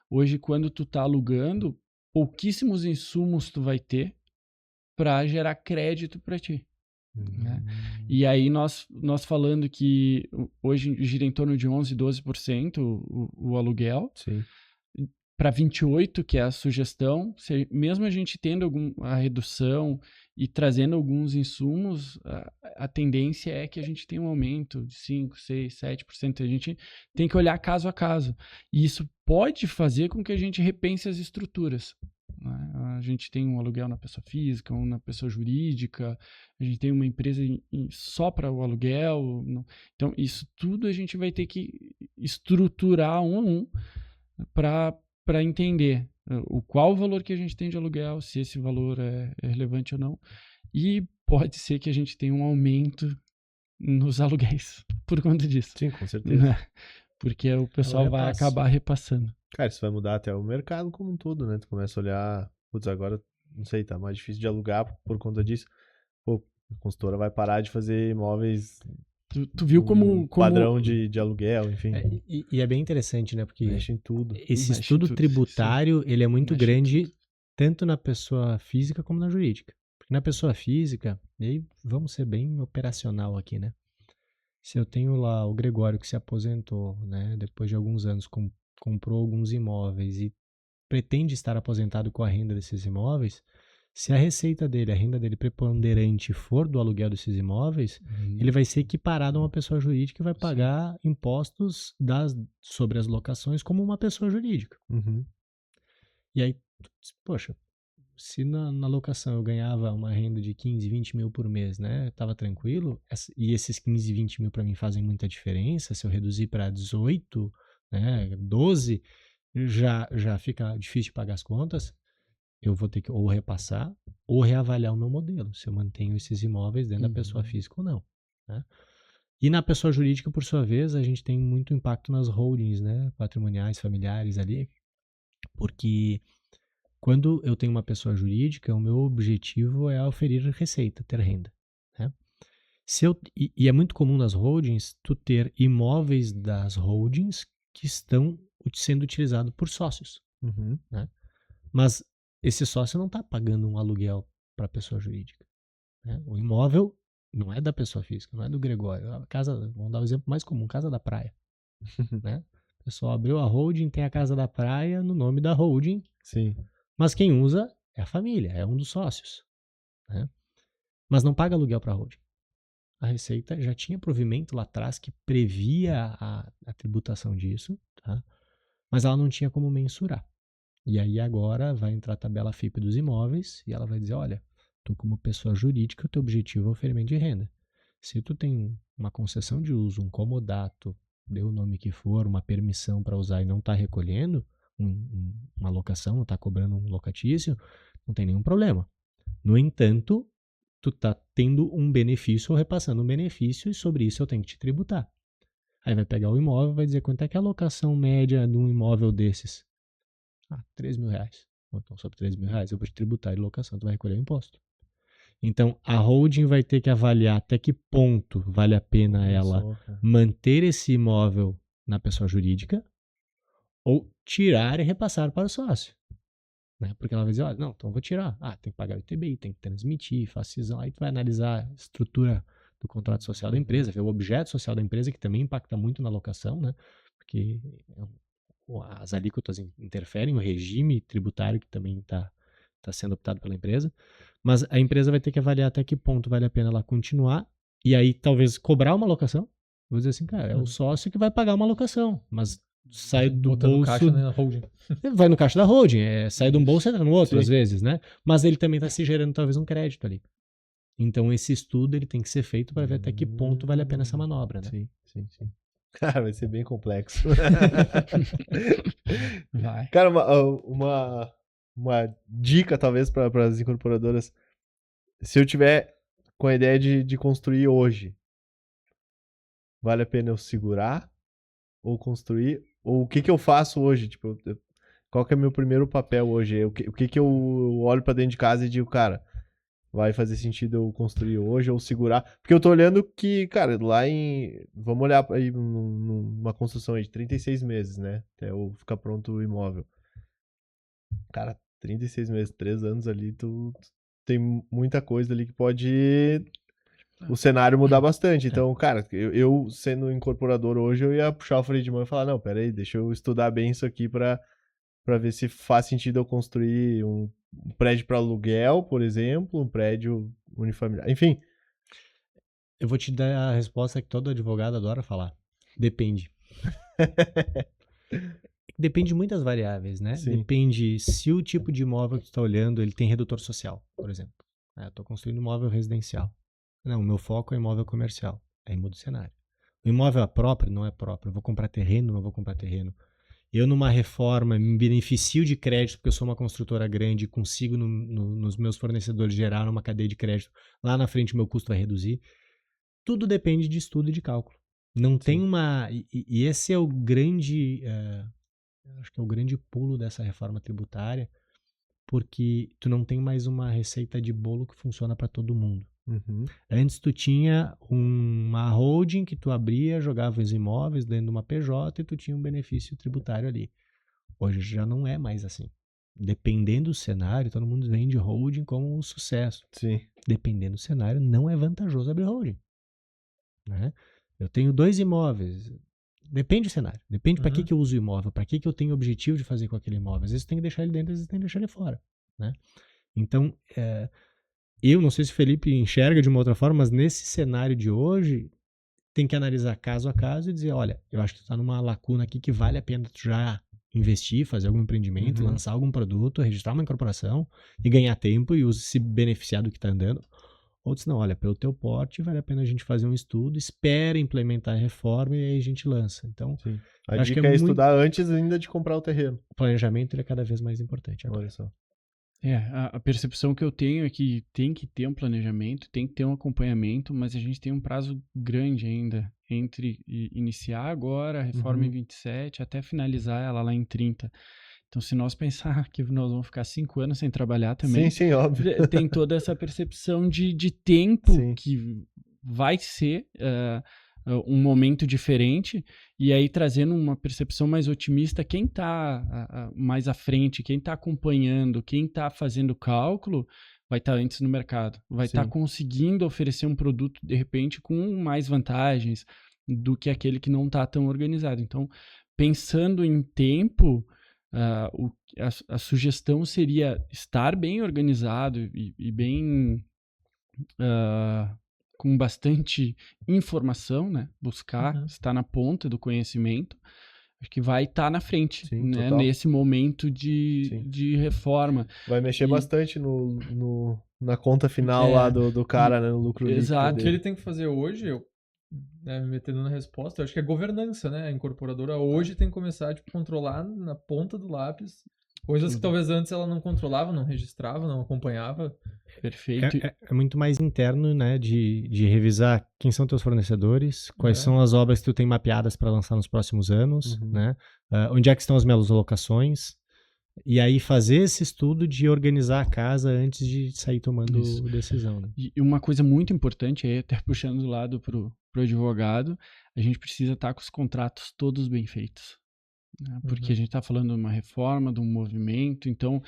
hoje quando tu está alugando, pouquíssimos insumos tu vai ter para gerar crédito para ti. Né? E aí nós falando que hoje gira em torno de 11%, 12% o aluguel. Sim. Para 28%, que é a sugestão, mesmo a gente tendo a redução e trazendo alguns insumos, a tendência é que a gente tenha um aumento de 5%, 6%, 7%. A gente tem que olhar caso a caso. E isso pode fazer com que a gente repense as estruturas. Né? A gente tem um aluguel na pessoa física, um na pessoa jurídica, a gente tem uma empresa só para o aluguel. Então, isso tudo a gente vai ter que estruturar um a um para entender qual o valor que a gente tem de aluguel, se esse valor é relevante ou não. E pode ser que a gente tenha um aumento nos aluguéis por conta disso. Sim, com certeza. Porque o pessoal vai acabar repassando. Cara, isso vai mudar até o mercado como um todo, né? Tu começa a olhar, putz, agora, não sei, tá mais difícil de alugar por conta disso. Pô, a consultora vai parar de fazer imóveis... Tu viu como padrão de aluguel, enfim. E é bem interessante, né? Porque mexe em tudo. Esse estudo tributário, ele é muito grande, tanto na pessoa física como na jurídica. Porque na pessoa física, e aí vamos ser bem operacional aqui, né? Se eu tenho lá o Gregório que se aposentou, né? Depois de alguns anos com comprou alguns imóveis e pretende estar aposentado com a renda desses imóveis, se a receita dele, a renda dele preponderante for do aluguel desses imóveis, ele vai ser equiparado a uma pessoa jurídica e vai pagar impostos sobre as locações como uma pessoa jurídica. Uhum. E aí, poxa, se na locação eu ganhava uma renda de 15, 20 mil por mês, né? Tava tranquilo. E esses 15, 20 mil para mim fazem muita diferença. Se eu reduzir para 18, né, 12, já fica difícil de pagar as contas. Eu vou ter que ou repassar ou reavaliar o meu modelo, se eu mantenho esses imóveis dentro da pessoa física ou não, né? E na pessoa jurídica, por sua vez, a gente tem muito impacto nas holdings, né, patrimoniais, familiares ali, porque quando eu tenho uma pessoa jurídica, o meu objetivo é oferir receita, ter renda, né? E é muito comum nas holdings tu ter imóveis das holdings que estão sendo utilizados por sócios, Uhum. né? Mas esse sócio não está pagando um aluguel para a pessoa jurídica, né? O imóvel não é da pessoa física, não é do Gregório. A casa, vamos dar o exemplo mais comum, casa da praia, né? O pessoal abriu a holding, tem a casa da praia no nome da holding, Sim. mas quem usa é a família, é um dos sócios, né? Mas não paga aluguel para a holding. A Receita já tinha provimento lá atrás que previa a tributação disso, tá? Mas ela não tinha como mensurar. E aí agora vai entrar a tabela FIP dos imóveis e ela vai dizer, olha, tu como pessoa jurídica, o teu objetivo é o oferimento de renda. Se tu tem uma concessão de uso, um comodato, dê o nome que for, uma permissão para usar e não está recolhendo uma locação, não está cobrando um locatício, não tem nenhum problema. No entanto, tu está tendo um benefício ou repassando um benefício e sobre isso eu tenho que te tributar. Aí vai pegar o imóvel e vai dizer quanto é que é a locação média de um imóvel desses. 3 mil reais. Então, sobre 3 mil reais eu vou te tributar de locação, tu vai recolher o imposto. Então, a holding vai ter que avaliar até que ponto vale a pena ela manter esse imóvel na pessoa jurídica ou tirar e repassar para o sócio. Né? Porque ela vai dizer, olha, não, então eu vou tirar. Tem que pagar o ITBI, tem que transmitir, faz cisão. Aí tu vai analisar a estrutura do contrato social da empresa, ver o objeto social da empresa, que também impacta muito na locação, né? Porque as alíquotas interferem, o regime tributário que também está sendo optado pela empresa, mas a empresa vai ter que avaliar até que ponto vale a pena ela continuar, e aí talvez cobrar uma locação. Vou dizer assim, cara, é o sócio que vai pagar uma locação, mas sai do Botando bolso... caixa na holding. Vai no caixa da holding, sai de um bolso e entra no outro, Sim. às vezes, né? Mas ele também está se gerando talvez um crédito ali. Então esse estudo ele tem que ser feito para ver até que ponto vale a pena essa manobra, né? Sim, sim, sim. Cara, vai ser bem complexo. Vai. Cara, uma dica talvez para as incorporadoras. Se eu tiver com a ideia de construir hoje, vale a pena eu segurar ou construir? Ou o que que eu faço hoje? Tipo, qual que é o meu primeiro papel hoje? O que que eu olho para dentro de casa e digo, cara, vai fazer sentido eu construir hoje ou segurar? Porque eu tô olhando que, cara, vamos olhar aí numa construção aí de 36 meses, né? Até eu ficar pronto o imóvel. Cara, 36 meses, 3 anos ali, tu tem muita coisa ali que pode o cenário mudar bastante. Então, cara, eu sendo incorporador hoje, eu ia puxar o freio de mão e falar, não, peraí, deixa eu estudar bem isso aqui pra ver se faz sentido eu construir um prédio para aluguel, por exemplo, um prédio unifamiliar. Enfim. Eu vou te dar a resposta que todo advogado adora falar. Depende. Depende de muitas variáveis, né? Sim. Depende se o tipo de imóvel que tu está olhando, ele tem redutor social, por exemplo. Eu estou construindo imóvel residencial. Não, o meu foco é imóvel comercial. Aí muda o cenário. O imóvel é próprio? Não é próprio. Eu vou comprar terreno? Não vou comprar terreno. Eu, numa reforma, me beneficio de crédito porque eu sou uma construtora grande e consigo, nos meus fornecedores, gerar uma cadeia de crédito. Lá na frente, o meu custo vai reduzir. Tudo depende de estudo e de cálculo. Não tem uma... E esse é o grande... acho que é o grande pulo dessa reforma tributária, porque tu não tem mais uma receita de bolo que funciona para todo mundo. Uhum. Antes tu tinha uma holding que tu abria, jogava os imóveis dentro de uma PJ e tu tinha um benefício tributário ali. Hoje já não é mais assim. Dependendo do cenário, todo mundo vende holding como um sucesso. Sim. Dependendo do cenário, não é vantajoso abrir holding. Né? Eu tenho 2 imóveis. Depende do cenário. Depende para que eu uso o imóvel, para que eu tenho o objetivo de fazer com aquele imóvel. Às vezes tem que deixar ele dentro, às vezes tem que deixar ele fora, né? Então, eu não sei se o Felipe enxerga de uma outra forma, mas nesse cenário de hoje, tem que analisar caso a caso e dizer, olha, eu acho que tu tá numa lacuna aqui que vale a pena tu já investir, fazer algum empreendimento, lançar algum produto, registrar uma incorporação e ganhar tempo e se beneficiar do que tá andando. Outros não, olha, pelo teu porte vale a pena a gente fazer um estudo, espera implementar a reforma e aí a gente lança. Então, a dica é estudar antes ainda de comprar o terreno. O planejamento ele é cada vez mais importante agora. Olha só. A percepção que eu tenho é que tem que ter um planejamento, tem que ter um acompanhamento, mas a gente tem um prazo grande ainda entre iniciar agora a reforma em 27 até finalizar ela lá em 30. Então, se nós pensar que nós vamos ficar 5 anos sem trabalhar também, sim, óbvio. Tem toda essa percepção de tempo que vai ser um momento diferente, e aí trazendo uma percepção mais otimista, quem está mais à frente, quem está acompanhando, quem está fazendo cálculo, vai estar antes no mercado, vai estar conseguindo oferecer um produto, de repente, com mais vantagens do que aquele que não está tão organizado. Então, pensando em tempo, a sugestão seria estar bem organizado e bem com bastante informação, né? Buscar estar na ponta do conhecimento, acho que vai estar na frente, né? Nesse momento de reforma. Vai mexer bastante na conta final lá do cara, né? No lucro líquido. Exato. O que ele tem que fazer hoje, me metendo na resposta, eu acho que é governança, né? A incorporadora hoje tem que começar a controlar na ponta do lápis coisas que talvez antes ela não controlava, não registrava, não acompanhava. Perfeito. É muito mais interno, né? De revisar quem são teus fornecedores, quais são as obras que tu tem mapeadas para lançar nos próximos anos, né? Onde é que estão as minhas alocações. E aí fazer esse estudo de organizar a casa antes de sair tomando decisão. Né? E uma coisa muito importante, aí até puxando do lado pro advogado, a gente precisa estar com os contratos todos bem feitos. Né? Porque a gente está falando de uma reforma, de um movimento, então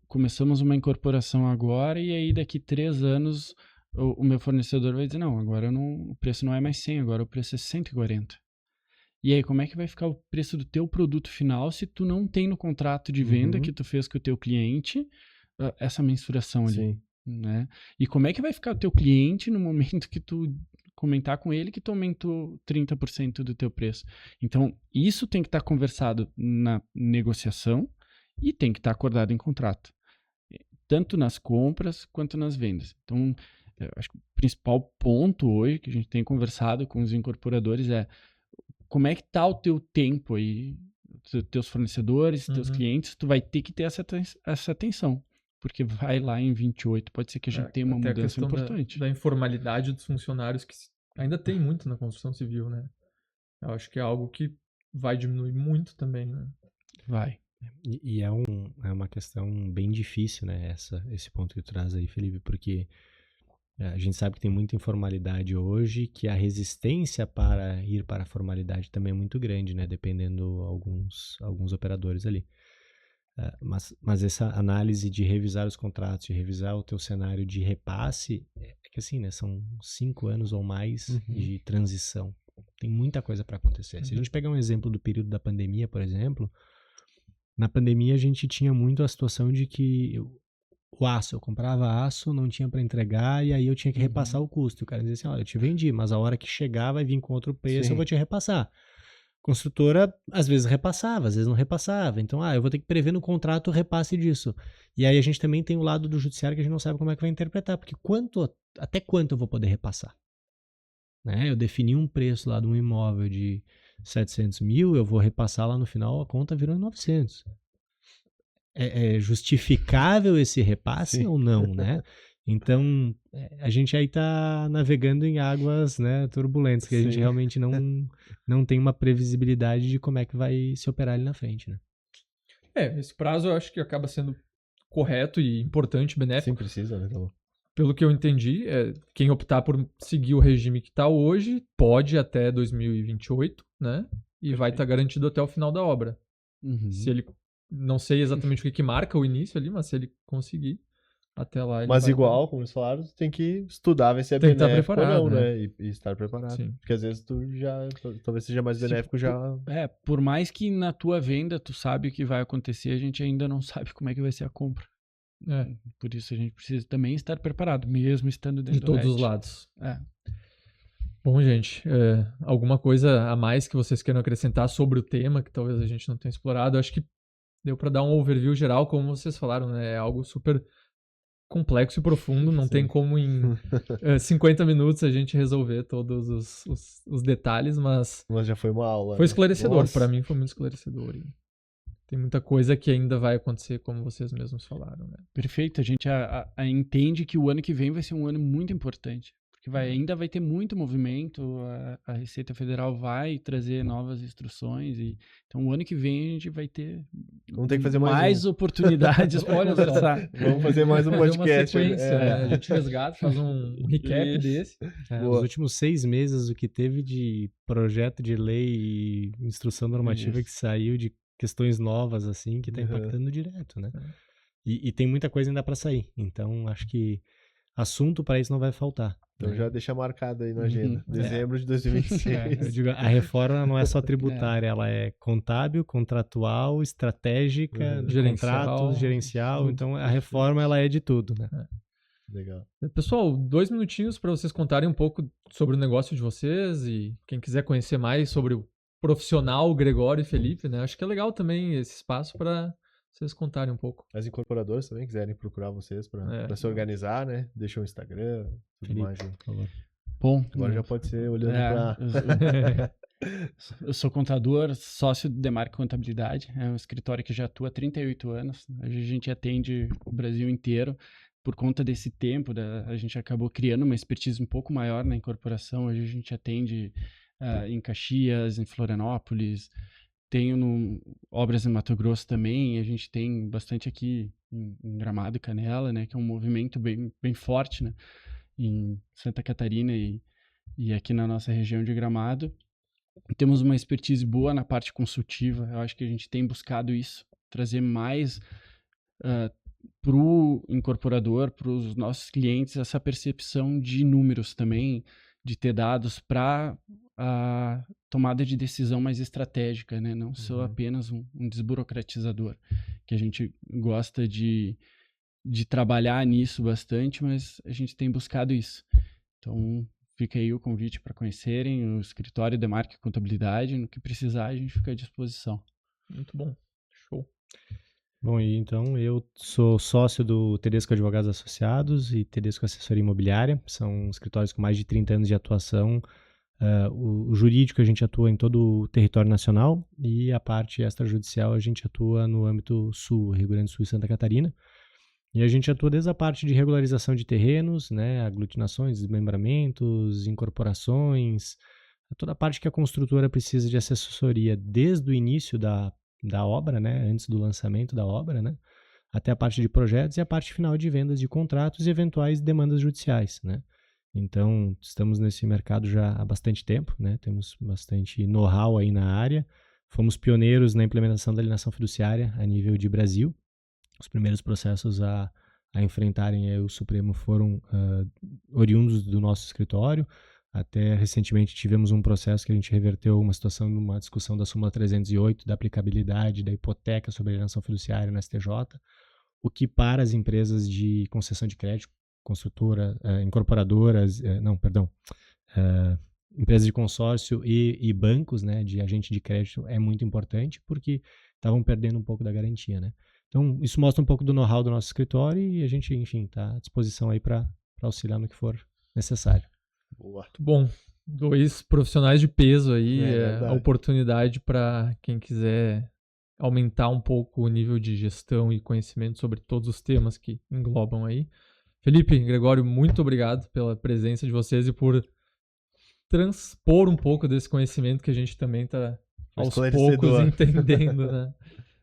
começamos uma incorporação agora e aí daqui 3 anos o meu fornecedor vai dizer, não, agora o preço não é mais 100, agora o preço é 140. E aí, como é que vai ficar o preço do teu produto final se tu não tem no contrato de venda que tu fez com o teu cliente essa mensuração ali? Né? E como é que vai ficar o teu cliente no momento que tu comentar com ele que tu aumentou 30% do teu preço? Então, isso tem que estar conversado na negociação e tem que estar acordado em contrato. Tanto nas compras quanto nas vendas. Então, acho que o principal ponto hoje que a gente tem conversado com os incorporadores é como é que tá o teu tempo aí, teus fornecedores, teus clientes, tu vai ter que ter essa atenção, porque vai lá em 28, pode ser que a gente tenha uma mudança importante. Da informalidade dos funcionários, que ainda tem muito na construção civil, né? Eu acho que é algo que vai diminuir muito também, né? Vai. E é uma questão bem difícil, né? Esse ponto que tu traz aí, Felipe, porque a gente sabe que tem muita informalidade hoje, que a resistência para ir para a formalidade também é muito grande, né? Dependendo alguns operadores ali. Mas essa análise de revisar os contratos, de revisar o teu cenário de repasse, é que assim, né? São 5 anos ou mais de transição. Tem muita coisa para acontecer. Se a gente pegar um exemplo do período da pandemia, por exemplo, na pandemia a gente tinha muito a situação de que eu comprava aço, não tinha para entregar e aí eu tinha que repassar o custo. O cara dizia assim, olha, eu te vendi, mas a hora que chegar vai vir com outro preço, eu vou te repassar. Construtora, às vezes repassava, às vezes não repassava. Então, eu vou ter que prever no contrato o repasse disso. E aí a gente também tem o lado do judiciário que a gente não sabe como é que vai interpretar, porque até quanto eu vou poder repassar? Né? Eu defini um preço lá de um imóvel de 700 mil, eu vou repassar lá no final, a conta virou em 900. É justificável esse repasse ou não, né? Então, a gente aí está navegando em águas, né, turbulentas, que a gente realmente não tem uma previsibilidade de como é que vai se operar ali na frente, né? Esse prazo eu acho que acaba sendo correto e importante, benéfico. Sim, precisa, né? Pelo que eu entendi, quem optar por seguir o regime que está hoje pode ir até 2028, né? E vai estar garantido até o final da obra. Se ele... Não sei exatamente o que marca o início ali, mas se ele conseguir, até lá ele Mas vai igual, como eles falaram, tu tem que estudar, ver se é Tem que estar benéfico ou preparado, não, né? né? E estar preparado. Sim. Porque às vezes talvez seja mais benéfico já. Por mais que na tua venda tu sabe o que vai acontecer, a gente ainda não sabe como é que vai ser a compra. É, Por isso a gente precisa também estar preparado, mesmo estando dentro de do todos os RET. lados. É. Bom, gente, alguma coisa a mais que vocês queiram acrescentar sobre o tema que talvez a gente não tenha explorado? Eu acho que deu para dar um overview geral, como vocês falaram, né? É algo super complexo e profundo, não tem como em 50 minutos a gente resolver todos os detalhes, mas Mas já foi uma aula. foi né? esclarecedor. Nossa. Para mim foi muito esclarecedor. E tem muita coisa que ainda vai acontecer, como vocês mesmos falaram, né? Perfeito, a gente entende que o ano que vem vai ser um ano muito importante, porque ainda vai ter muito movimento, a Receita Federal vai trazer novas instruções, então o ano que vem a gente vai ter Vamos ter que fazer mais oportunidades para Olha só. conversar. Vamos fazer mais um Fazer uma podcast. sequência, né? A É. gente resgata, faz um recap Isso. desse. Boa. Nos últimos 6 meses, o que teve de projeto de lei e instrução normativa que saiu de questões novas, assim, que tá impactando direto, né? E tem muita coisa ainda para sair. Então, acho que assunto para isso não vai faltar. Então já deixa marcado aí na agenda. Dezembro de 2026. Eu digo, a reforma não é só tributária, ela é contábil, contratual, estratégica, contratos, gerencial. tudo. Então, a reforma, ela é de tudo, né? Legal. Pessoal, 2 minutinhos para vocês contarem um pouco sobre o negócio de vocês e quem quiser conhecer mais sobre o profissional Gregório e Felipe, né? Acho que é legal também esse espaço para vocês contarem um pouco. As incorporadoras também quiserem procurar vocês para se organizar, né? Deixa o Instagram, tudo Felipe, mais. por favor. Bom, Agora já pode ser olhando para... eu sou contador, sócio do Demarque Contabilidade, é um escritório que já atua há 38 anos, a gente atende o Brasil inteiro. Por conta desse tempo, a gente acabou criando uma expertise um pouco maior na incorporação. Hoje a gente atende em Caxias, em Florianópolis, tenho obras em Mato Grosso também, a gente tem bastante aqui em Gramado e Canela, né, que é um movimento bem, bem forte, né, em Santa Catarina e aqui na nossa região de Gramado. Temos uma expertise boa na parte consultiva, eu acho que a gente tem buscado isso, trazer mais para o incorporador, para os nossos clientes, essa percepção de números também, de ter dados para a tomada de decisão mais estratégica, né? Não só apenas um desburocratizador, que a gente gosta de trabalhar nisso bastante, mas a gente tem buscado isso. Então, fica aí o convite para conhecerem o escritório Demarque Contabilidade, no que precisar a gente fica à disposição. Muito bom, show. Bom, e então eu sou sócio do Tedesco Advogados Associados e Tedesco Assessoria Imobiliária, são escritórios com mais de 30 anos de atuação. O jurídico a gente atua em todo o território nacional e a parte extrajudicial a gente atua no âmbito sul, Rio Grande do Sul e Santa Catarina. E a gente atua desde a parte de regularização de terrenos, né, aglutinações, desmembramentos, incorporações, toda a parte que a construtora precisa de assessoria desde o início da obra, né, antes do lançamento da obra, né, até a parte de projetos e a parte final de vendas de contratos e eventuais demandas judiciais, né. Então, estamos nesse mercado já há bastante tempo, né, temos bastante know-how aí na área, fomos pioneiros na implementação da alienação fiduciária a nível de Brasil. Os primeiros processos a enfrentarem o Supremo foram oriundos do nosso escritório. Até recentemente tivemos um processo que a gente reverteu uma situação numa discussão da súmula 308, da aplicabilidade da hipoteca sobre a alienação fiduciária no STJ, o que para as empresas de concessão de crédito, incorporadoras, empresas de consórcio e bancos, né, de agente de crédito é muito importante porque estavam perdendo um pouco da garantia, né? Então, isso mostra um pouco do know-how do nosso escritório e a gente, enfim, está à disposição aí para auxiliar no que for necessário. Boa. Muito bom. 2 profissionais de peso aí, a verdade. oportunidade para quem quiser aumentar um pouco o nível de gestão e conhecimento sobre todos os temas que englobam aí. Felipe, Gregório, muito obrigado pela presença de vocês e por transpor um pouco desse conhecimento que a gente também está aos poucos entendendo, né?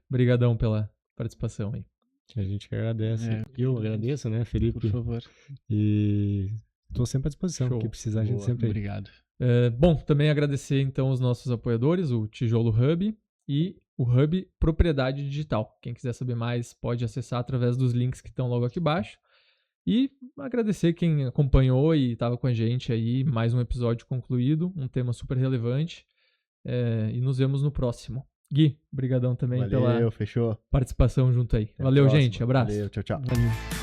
Obrigadão pela participação aí. A gente que agradece. Eu agradeço, né, Felipe? Por favor. E estou sempre à disposição. O que precisar, a gente sempre... Obrigado. Bom, também agradecer então os nossos apoiadores, o Tijolo Hub e o Hub Propriedade Digital. Quem quiser saber mais pode acessar através dos links que estão logo aqui embaixo. E agradecer quem acompanhou e estava com a gente aí. Mais um episódio concluído, um tema super relevante. E nos vemos no próximo. Gui, brigadão também pela fechou. participação junto aí. Até a Valeu, próxima. gente. Abraço. Valeu, tchau, tchau. Valeu.